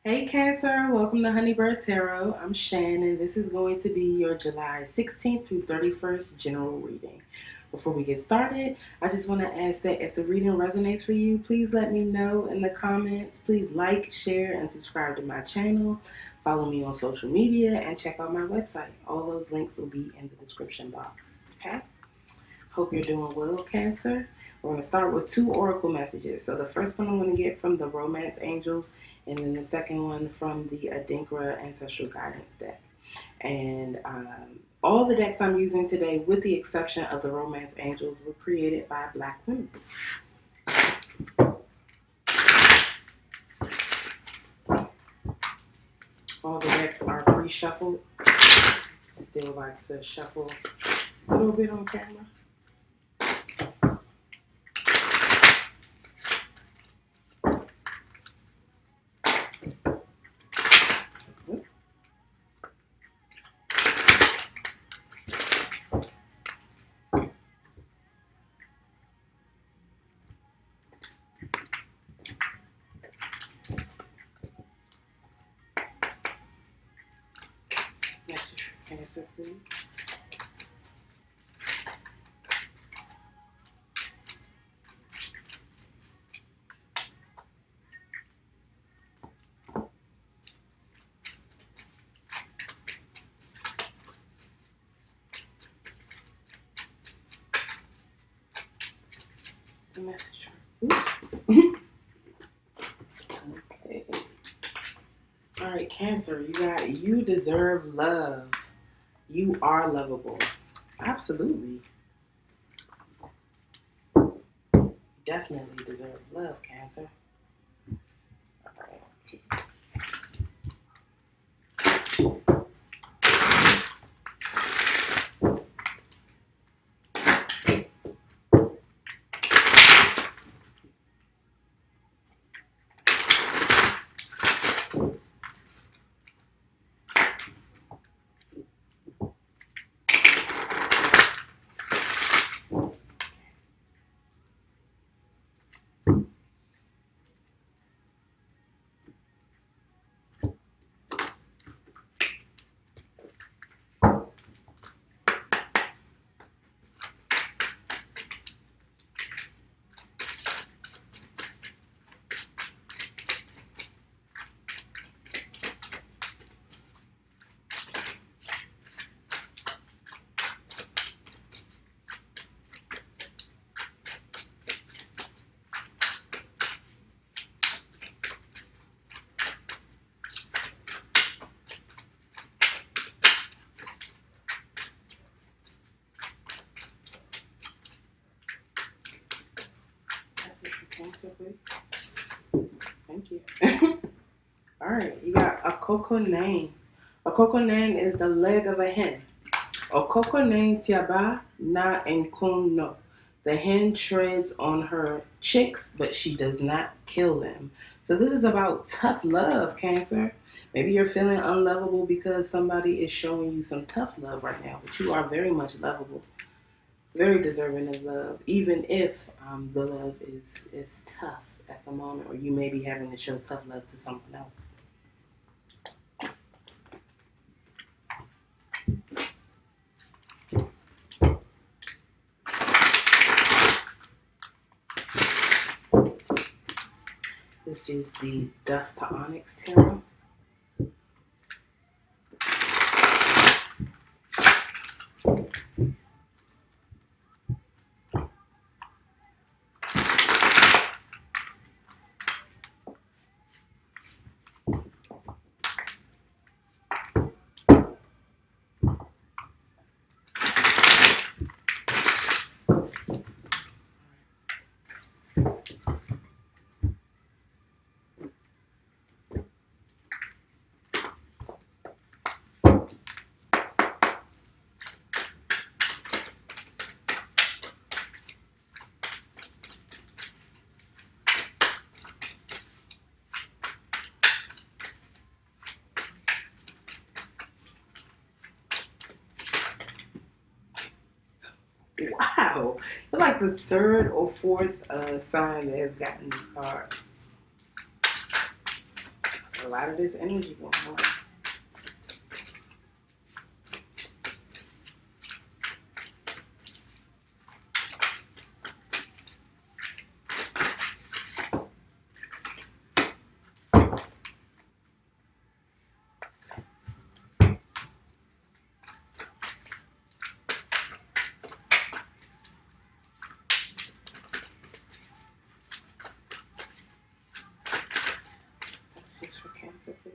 Hey Cancer, welcome to Honeybird Tarot. I'm Shan, and this is going to be your July 16th through 31st general reading. Before we get started, I just want to ask that if the reading resonates for you, please let me know in the comments. Please like, share, and subscribe to my channel. Follow me on social media and check out my website. All those links will be in the description box. Okay? Hope you're doing well, Cancer. We're going to start with two oracle messages. So the first one I'm going to get from the Romance Angels, and then the second one from the Adinkra Ancestral Guidance deck. And all the decks I'm using today, with the exception of the Romance Angels, were created by Black women. All the decks are pre-shuffled. Still like to shuffle a little bit on camera. Message for Cancer, please. The message. Okay. All right, Cancer, you deserve love. You are lovable. Absolutely. Definitely deserve love, Cancer. All right. That's what you Cancer, please. Thank you. All right, you got a coco name. A coco name is the leg of a hen. A coco name tiaba na enkuno. The hen treads on her chicks, but she does not kill them. So this is about tough love, Cancer. Maybe you're feeling unlovable because somebody is showing you some tough love right now, but you are very much lovable, very deserving of love, even if the love is tough at the moment, or you may be having to show tough love to someone else. This is the Dust to Onyx Tarot. Wow, you're like the third or fourth sign that has gotten this card. A lot of this energy going on. Just for Cancer, please.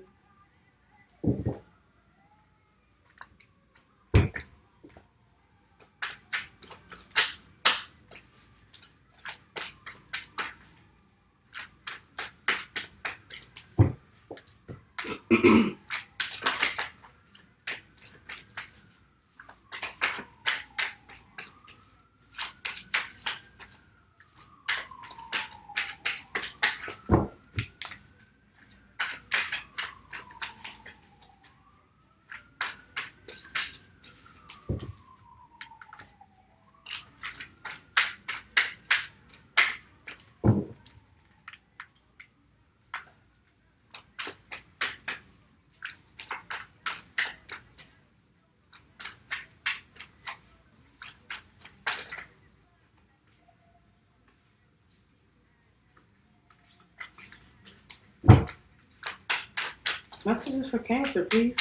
Messages for Cancer, please.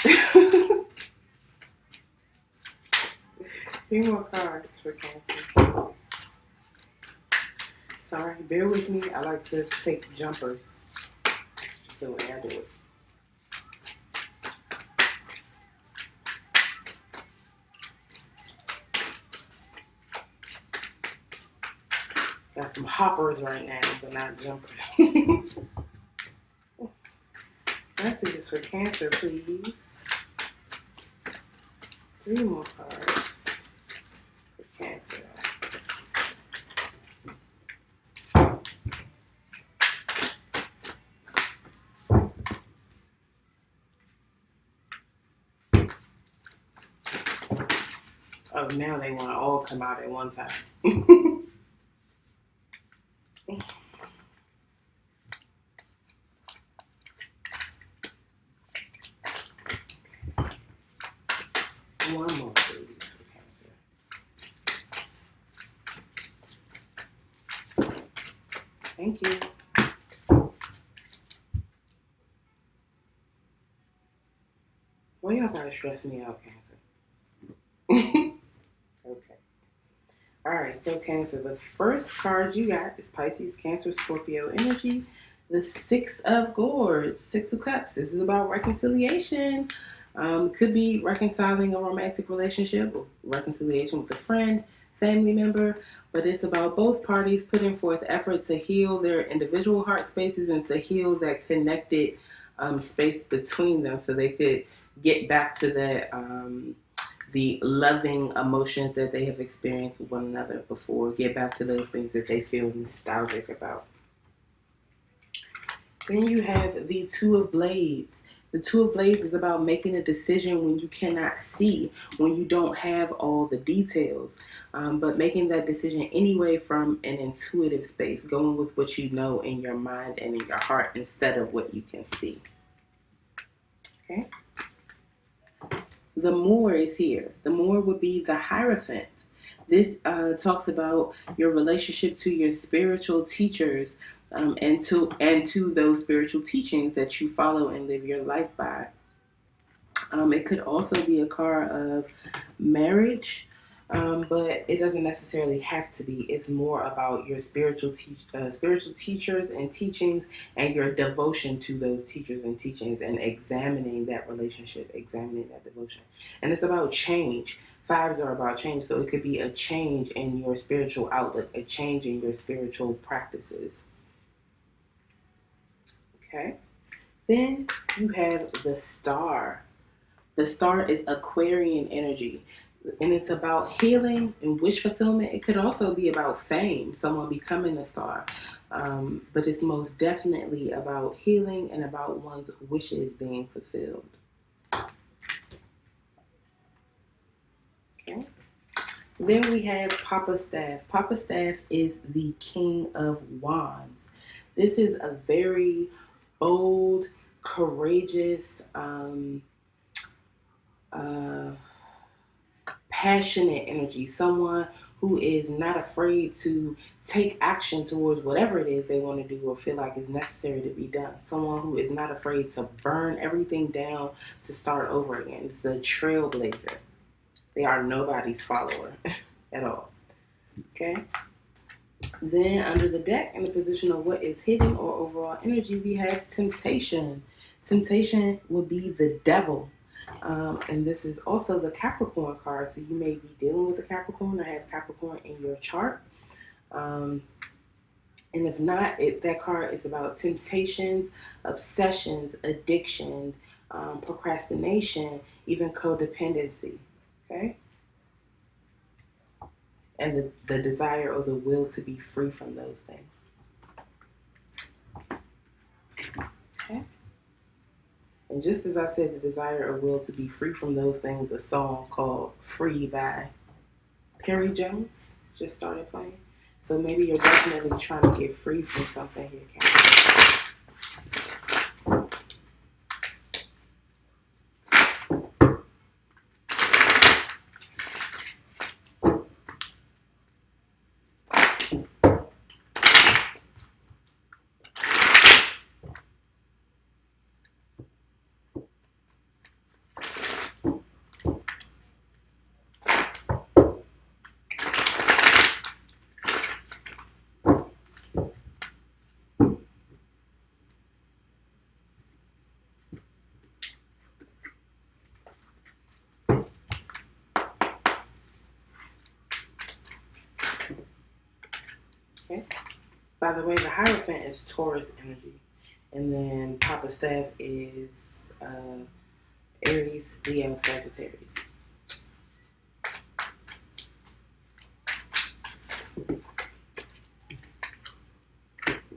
3 more cards for Cancer. Sorry, bear with me. I like to take jumpers. Just the way I do it. Got some hoppers right now, but not jumpers. Messages for Cancer, please. 3 more cards for Cancer. Oh, now they want to all come out at one time. One more, please, for Cancer. Thank you. Well, y'all gotta stress me out, Cancer. Okay. All right, so Cancer, the first card you got is Pisces, Cancer, Scorpio energy. The 6 of Swords, 6 of Cups. This is about reconciliation. Could be reconciling a romantic relationship or reconciliation with a friend, family member, but it's about both parties putting forth effort to heal their individual heart spaces and to heal that connected space between them so they could get back to the loving emotions that they have experienced with one another before, get back to those things that they feel nostalgic about. Then you have the 2 of Blades. The 2 of Blades is about making a decision when you cannot see, when you don't have all the details, but making that decision anyway from an intuitive space, going with what you know in your mind and in your heart instead of what you can see. Okay. The Moor is here. The Moor would be the Hierophant. This talks about your relationship to your spiritual teachers and to those spiritual teachings that you follow and live your life by. It could also be a card of marriage, but it doesn't necessarily have to be. It's more about your spiritual teachers and teachings and your devotion to those teachers and teachings and examining that relationship, examining that devotion. And it's about change. 5s are about change, so it could be a change in your spiritual outlook, a change in your spiritual practices. Okay. Then you have the Star. The Star is Aquarian energy, and it's about healing and wish fulfillment. It could also be about fame, someone becoming a star, but it's most definitely about healing and about one's wishes being fulfilled. Okay. Then we have Papa Staff. Papa Staff is the King of Wands. This is a very bold, courageous, passionate energy, someone who is not afraid to take action towards whatever it is they want to do or feel like is necessary to be done. Someone who is not afraid to burn everything down to start over again. It's a trailblazer. They are nobody's follower at all. Okay? Then under the deck, in the position of what is hidden or overall energy, we have temptation. Temptation would be the devil. And this is also the Capricorn card. So you may be dealing with a Capricorn or have Capricorn in your chart. And if not, that card is about temptations, obsessions, addiction, procrastination, even codependency. Okay? And the desire or the will to be free from those things. Okay? And just as I said, the desire or will to be free from those things, a song called Free by Perry Jones just started playing. So maybe you're definitely trying to get free from something here, Capricorn. Okay. By the way, the Hierophant is Taurus energy. And then Papa Staff is Aries, Leo, Sagittarius.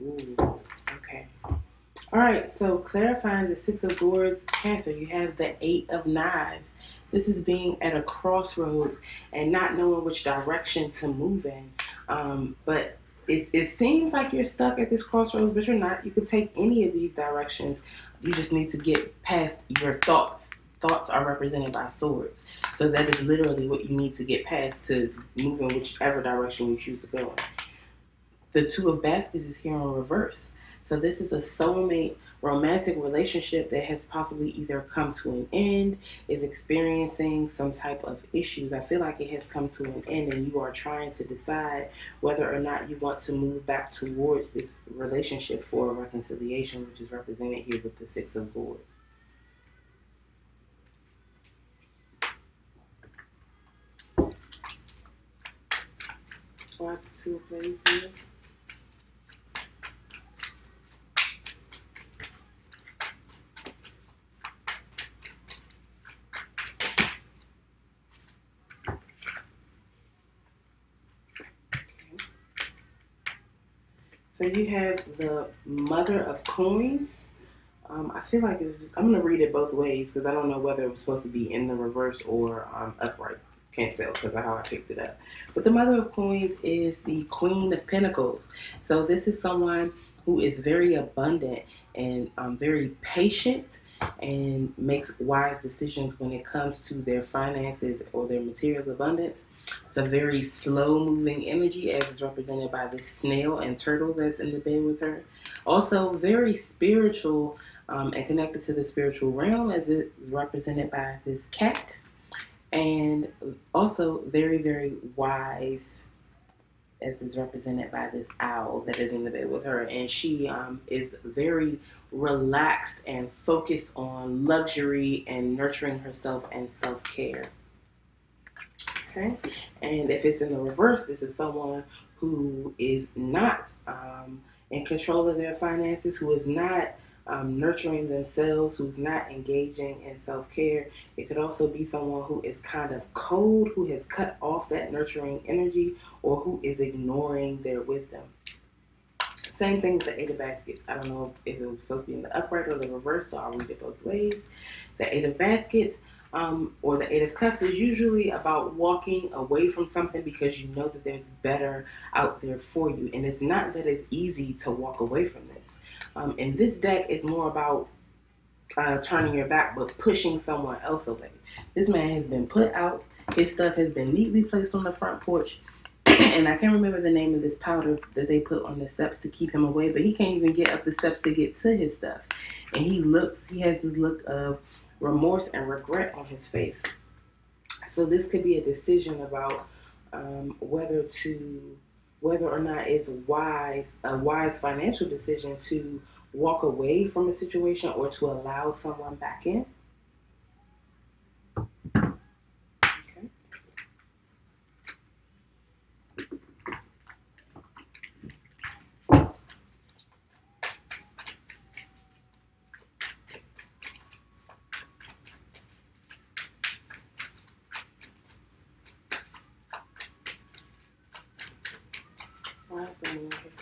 Ooh, okay. All right, so clarifying the Six of Swords, Cancer, you have the Eight of Knives. This is being at a crossroads and not knowing which direction to move in. But it seems like you're stuck at this crossroads, but you're not. You could take any of these directions. You just need to get past your thoughts. Thoughts are represented by swords. So that is literally what you need to get past to move in whichever direction you choose to go in. The Two of Baskets is here in reverse. So this is a soulmate romantic relationship that has possibly either come to an end, is experiencing some type of issues. I feel like it has come to an end and you are trying to decide whether or not you want to move back towards this relationship for a reconciliation, which is represented here with the Six of Swords. Why is the Two of Blades here? So you have the Mother of Coins. I feel like it's just, I'm going to read it both ways because I don't know whether it was supposed to be in the reverse or upright. Can't tell because of how I picked it up. But the Mother of Coins is the Queen of Pentacles. So this is someone who is very abundant and very patient and makes wise decisions when it comes to their finances or their material abundance. It's a very slow-moving energy, as is represented by this snail and turtle that's in the bed with her. Also, very spiritual and connected to the spiritual realm, as it is represented by this cat. And also very, very wise, as is represented by this owl that is in the bed with her. And she is very relaxed and focused on luxury and nurturing herself and self-care. Okay, and if it's in the reverse, this is someone who is not in control of their finances, who is not nurturing themselves, who's not engaging in self-care. It could also be someone who is kind of cold, who has cut off that nurturing energy, or who is ignoring their wisdom. Same thing with the Eight of Baskets. I don't know if it was supposed to be in the upright or the reverse, so I'll read it both ways. The Eight of Baskets or the Eight of Cups is usually about walking away from something because you know that there's better out there for you. And it's not that it's easy to walk away from this. In this deck, it's more about turning your back, but pushing someone else away. This man has been put out. His stuff has been neatly placed on the front porch. And I can't remember the name of this powder that they put on the steps to keep him away, but he can't even get up the steps to get to his stuff. And he has this look of remorse and regret on his face. So this could be a decision about whether or not it's a wise financial decision to walk away from a situation or to allow someone back in. Okay. Why is the moon here?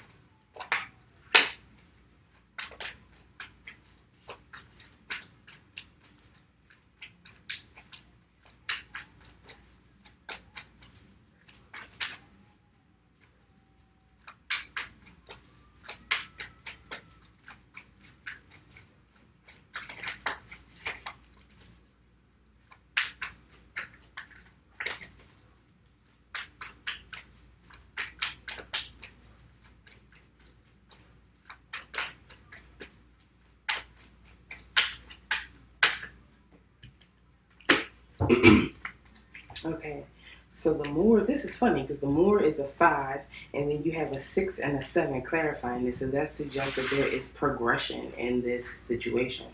Okay, so the Moor, this is funny because the Moor is a 5, and then you have a 6 and a 7 clarifying this, so that suggests that there is progression in this situation.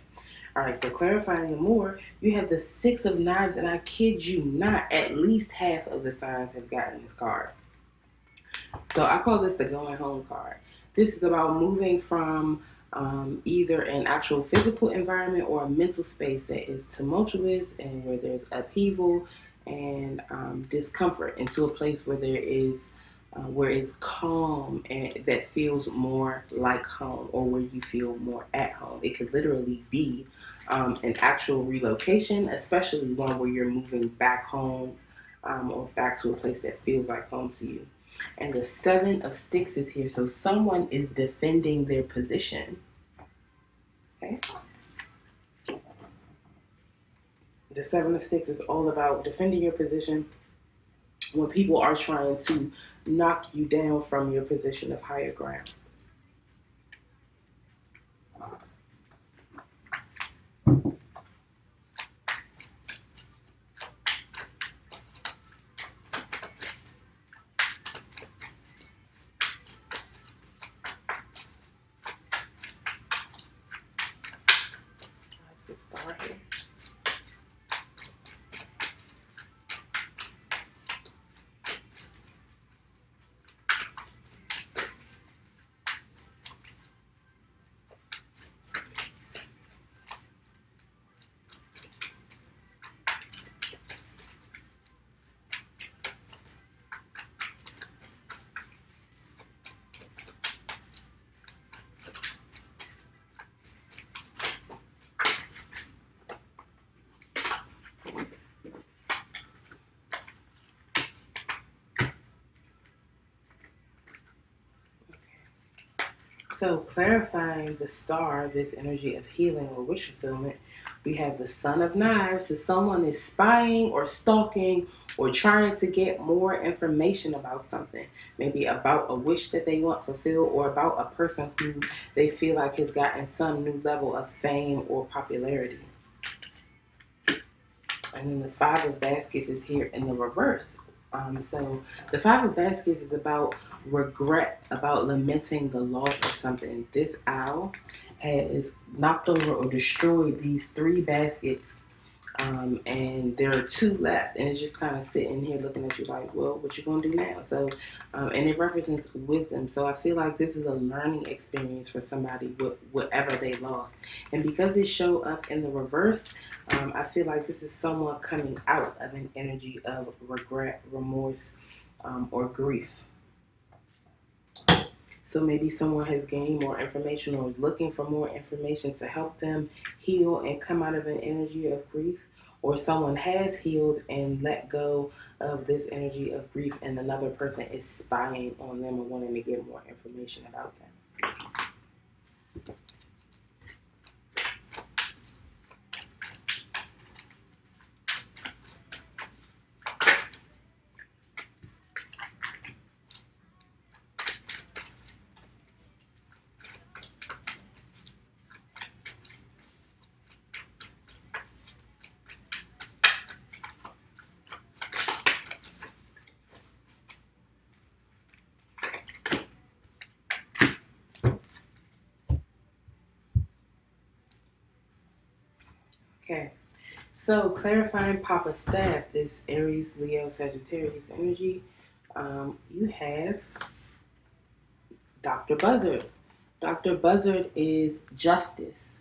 All right, so clarifying the Moor, you have the 6 of Knives, and I kid you not, at least half of the signs have gotten this card. So I call this the going home card. This is about moving from either an actual physical environment or a mental space that is tumultuous and where there's upheaval and discomfort into a place where there is where it's calm and that feels more like home, or where you feel more at home. It could literally be an actual relocation, especially one where you're moving back home or back to a place that feels like home to you. And the 7 of Sticks is here, so someone is defending their position. Okay. The 7 of Sticks is all about defending your position when people are trying to knock you down from your position of higher ground. That's the star here. So clarifying the star, this energy of healing or wish fulfillment, we have the Son of Knives. So someone is spying or stalking or trying to get more information about something, maybe about a wish that they want fulfilled or about a person who they feel like has gotten some new level of fame or popularity. And then the 5 of Baskets is here in the reverse. So the 5 of Baskets is about regret, about lamenting the loss of something. This owl has knocked over or destroyed these 3 baskets, and there are 2 left, and it's just kind of sitting here looking at you like, well, what you gonna do now? So, and it represents wisdom. So I feel like this is a learning experience for somebody with whatever they lost. And because it showed up in the reverse, I feel like this is someone coming out of an energy of regret, remorse, or grief. So maybe someone has gained more information or is looking for more information to help them heal and come out of an energy of grief. Or someone has healed and let go of this energy of grief, and another person is spying on them or wanting to get more information about them. Okay. So clarifying Papa Staff, this Aries, Leo, Sagittarius energy, you have Dr. Buzzard. Dr. Buzzard is justice.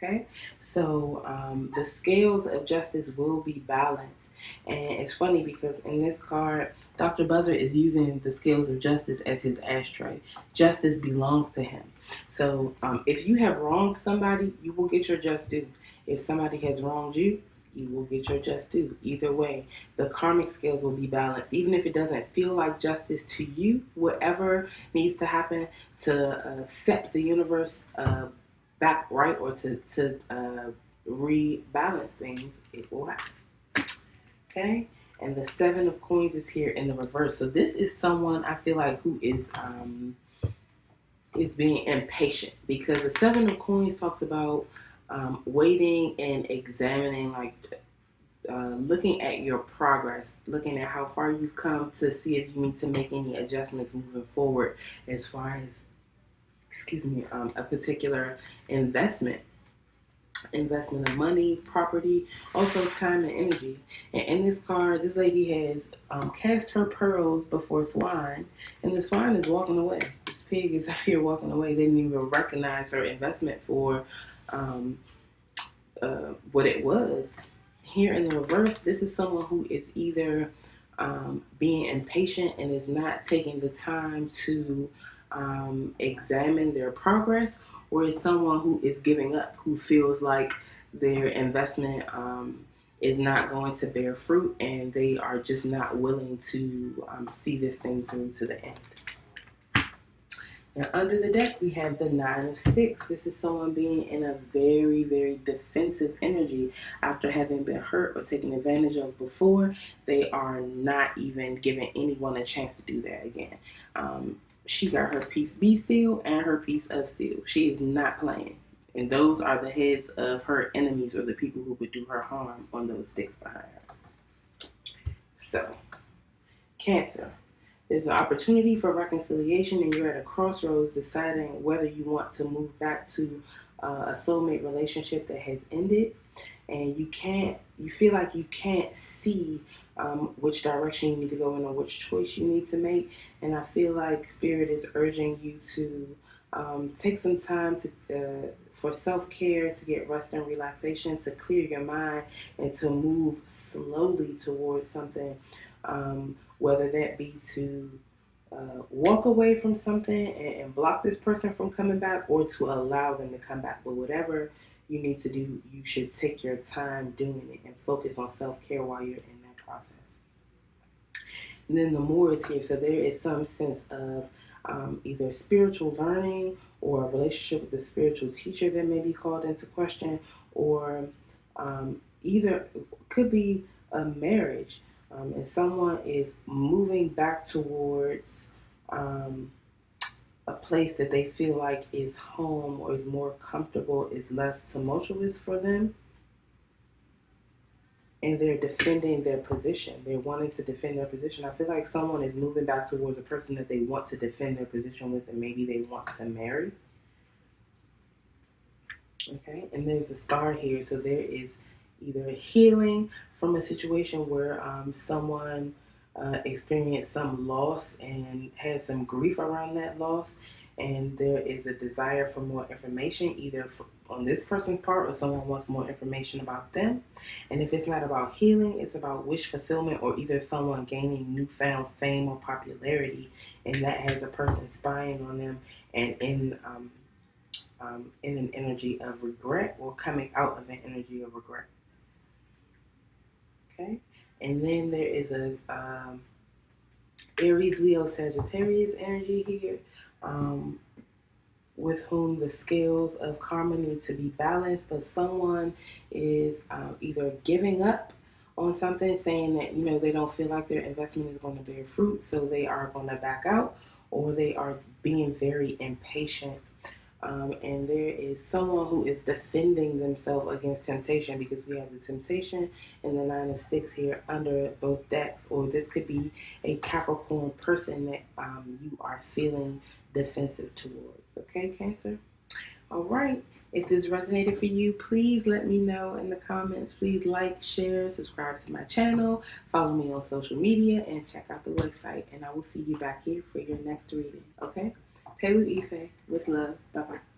Okay, so the scales of justice will be balanced. And it's funny because in this card, Dr. Buzzard is using the scales of justice as his ashtray. Justice belongs to him. So if you have wronged somebody, you will get your just due. If somebody has wronged you, you will get your just due. Either way, the karmic scales will be balanced. Even if it doesn't feel like justice to you, whatever needs to happen to set the universe back right or to rebalance things, it will happen. Okay, and the Seven of Coins is here in the reverse. So this is someone I feel like who is being impatient, because the Seven of Coins talks about waiting and examining, like looking at your progress, looking at how far you've come to see if you need to make any adjustments moving forward as far as a particular investment of money, property, also time and energy. And in this card, this lady has cast her pearls before swine, and the swine is walking away. This pig is up here walking away. They didn't even recognize her investment for what it was. Here in the reverse, this is someone who is either being impatient and is not taking the time to examine their progress, or is someone who is giving up, who feels like their investment is not going to bear fruit and they are just not willing to see this thing through to the end. Now, under the deck, we have the Nine of Sticks. This is someone being in a very, very defensive energy after having been hurt or taken advantage of before. They are not even giving anyone a chance to do that again. She got her piece be still and her piece of steel. She is not playing. And those are the heads of her enemies, or the people who would do her harm, on those sticks behind her. So, Cancer. There's an opportunity for reconciliation, and you're at a crossroads deciding whether you want to move back to a soulmate relationship that has ended, and you feel like you can't see which direction you need to go in or which choice you need to make. And I feel like Spirit is urging you to take some time for self-care, to get rest and relaxation, to clear your mind, and to move slowly towards something, whether that be to walk away from something and block this person from coming back, or to allow them to come back. But whatever you need to do, you should take your time doing it and focus on self-care while you're in that process. And then the Moor is here. So there is some sense of either spiritual learning or a relationship with a spiritual teacher that may be called into question, or either could be a marriage. And someone is moving back towards a place that they feel like is home, or is more comfortable, is less tumultuous for them. And they're defending their position. They're wanting to defend their position. I feel like someone is moving back towards a person that they want to defend their position with, and maybe they want to marry. Okay, and there's the star here. So there is either healing from a situation where someone experienced some loss and had some grief around that loss, and there is a desire for more information, either on this person's part, or someone wants more information about them. And if it's not about healing, it's about wish fulfillment, or either someone gaining newfound fame or popularity, and that has a person spying on them and in an energy of regret, or coming out of an energy of regret. Okay, and then there is a Aries, Leo, Sagittarius energy here, with whom the scales of karma need to be balanced, but someone is either giving up on something, saying that they don't feel like their investment is going to bear fruit, so they are going to back out, or they are being very impatient. And there is someone who is defending themselves against temptation, because we have the temptation and the Nine of Sticks here under both decks. Or this could be a Capricorn person that you are feeling defensive towards. Okay, Cancer? All right. If this resonated for you, please let me know in the comments. Please like, share, subscribe to my channel, follow me on social media, and check out the website. And I will see you back here for your next reading, okay? Pelu Ife, with love. Bye-bye.